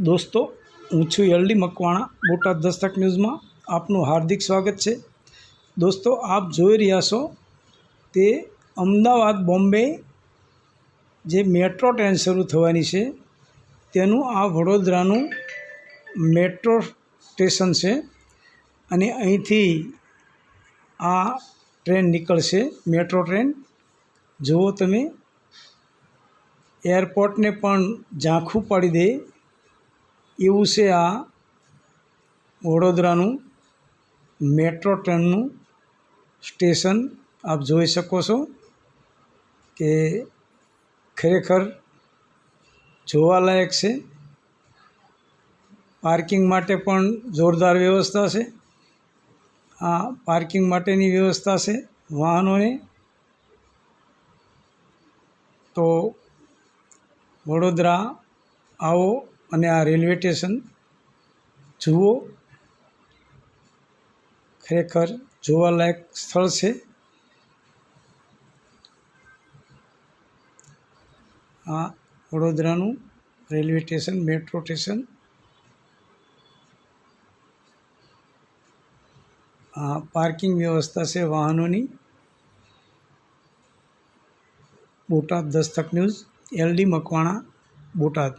दोस्तों हूँ छूँ LD Makwana Botad Dastak news में आपनु हार्दिक स्वागत है। दोस्तों आप જોઈ રહ્યા છો તે અમદાવાદ બોમ્બે જે મેટ્રો ટ્રેન શરૂ થવાની છે તેનું આ વડોદરાનું મેટ્રો સ્ટેશન છે અને અહીંથી આ ટ્રેન નીકળશે મેટ્રો ટ્રેન। જુઓ તમે એરપોર્ટને પણ ઝાંખું પાડી દે એવું છે આ વડોદરાનું મેટ્રો ટ્રેનનું સ્ટેશન। आप જોઈ શકો છો કે ખરેખર જોવાલાયક છે। પાર્કિંગ માટે પણ જોરદાર વ્યવસ્થા છે। આ પાર્કિંગ માટેની વ્યવસ્થા છે વાહનોને। તો વડોદરા आओ અને આ રેલવે સ્ટેશન જુઓ, ખરેખર જોવાલાયક સ્થળ છે। આ વડોદરાનું રેલવે સ્ટેશન મેટ્રો સ્ટેશન। આ પાર્કિંગ વ્યવસ્થા છે વાહનોની। Botad Dastak news LD Makwana Botad.